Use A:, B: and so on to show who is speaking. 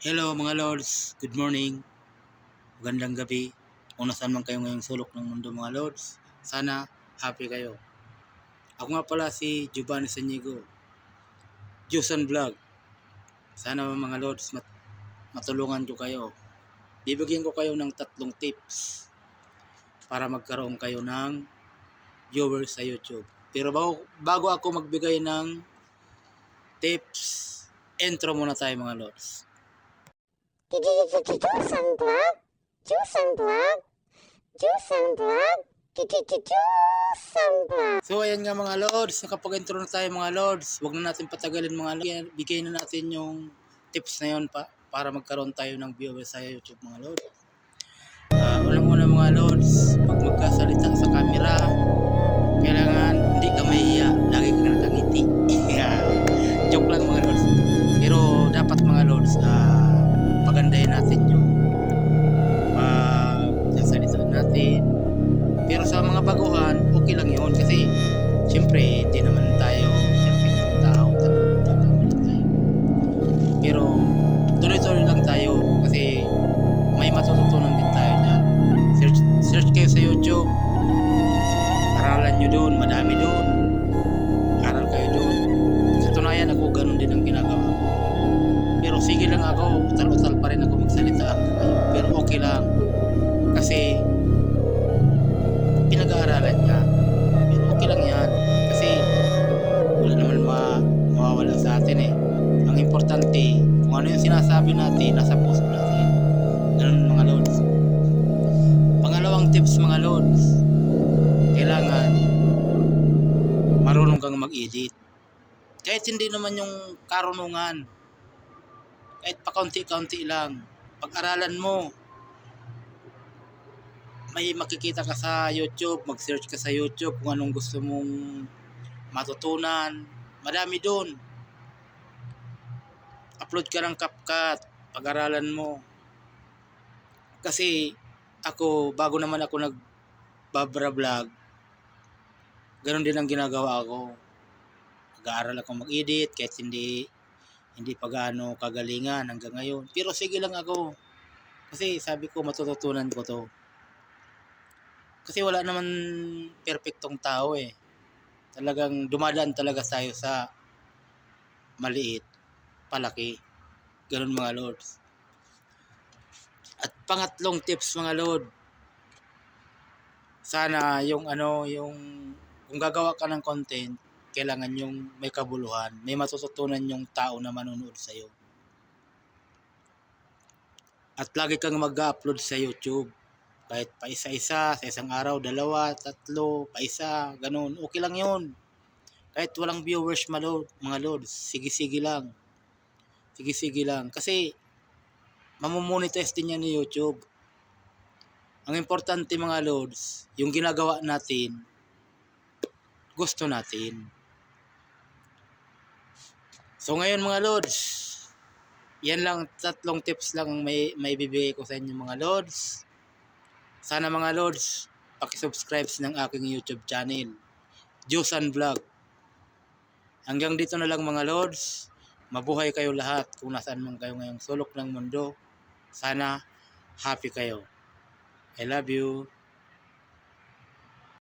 A: Hello mga lords, good morning, magandang gabi. Kung nasaan man kayo ngayong sulok ng mundo mga lords, sana happy kayo. Ako nga pala si Giovanni Sanigo, Jusan Vlog. Sana mga lords matulungan ko kayo. Bibigyan ko kayo ng 3 tips para magkaroon kayo ng viewers sa YouTube. Pero bago ako magbigay ng tips, intro muna tayo mga lords.
B: Jusan Vlog, Jusan Vlog, Jusan Vlog, Jusan Vlog.
A: So ayan nga mga lords, nakapag-intro na tayo mga lords. Huwag na natin patagalin mga lords. Bigay na natin yung tips na yun para magkaroon tayo ng viewers sa YouTube mga lords. Unang-una mga lords, pag magkasalita sa camera, kailangan hindi ka mahiya. Lagi ka nakangiti. Joke lang mga lords. Pero dapat mga lords, pagandahin natin yung pagkasalita natin. Pero sa mga baguhan, okay lang yun. Kasi, siyempre, hindi naman tayo perfectong tao. Talagang tayo. Pero, tuloy-tuloy lang tayo. Kasi, may matututunan din tayo na search kayo sa YouTube. Aralan nyo doon. Madami doon. Aral kayo doon. Sa tunayan, ako ganun din ang ginagawa ko. Pero, sige lang ako. Utal-utal pa rin ako magsalita hanggang ngayon. Pero, okay lang. Kasi, pinag-aaralan niya. Pero okay lang yan. Kasi wala naman mawawala sa atin eh. Ang importante, kung ano yung sinasabi natin, nasa puso natin. Ganun mga lords. Pangalawang tips mga lords, kailangan marunong kang mag-edit. Kahit hindi naman yung karunungan. Kahit pa kaunti-kaunti lang. Pag-aralan mo, may makikita ka sa YouTube, mag-search ka sa YouTube kung anong gusto mong matutunan. Madami doon. Upload ka ng CapCut, pag-aralan mo. Kasi ako, bago naman ako nag-vlog, ganun din ang ginagawa ko. Nag-aaral ako mag-edit kahit hindi pa gaano kagalingan hanggang ngayon. Pero sige lang ako. Kasi sabi ko matututunan ko to. Kasi wala naman perfectong tao eh. Talagang dumadaan talaga tayo sa maliit, palaki. Ganun mga lords. At pangatlong tips mga lord. Sana yung kung gagawa ka ng content, kailangan yung may kabuluhan, may matututunan yung tao na manonood sa iyo. At lagi kang mag-upload sa YouTube. Kahit pa isa-isa, sa isang araw, 2, 3, pa isa, ganun. Okay lang yun. Kahit walang viewers mga lords, sige-sige lang. Sige-sige lang. Kasi, mamomonetize din yan ni YouTube. Ang importante mga lords, yung ginagawa natin, gusto natin. So ngayon mga lords, yan lang, 3 tips lang may bibigay ko sa inyo mga lords. Sana mga lords, paki-subscribe ng aking YouTube channel, Jusan Vlog. Hanggang dito na lang mga lords. Mabuhay kayo lahat kung nasaan man kayo ngayong sulok ng mundo. Sana happy kayo. I love you.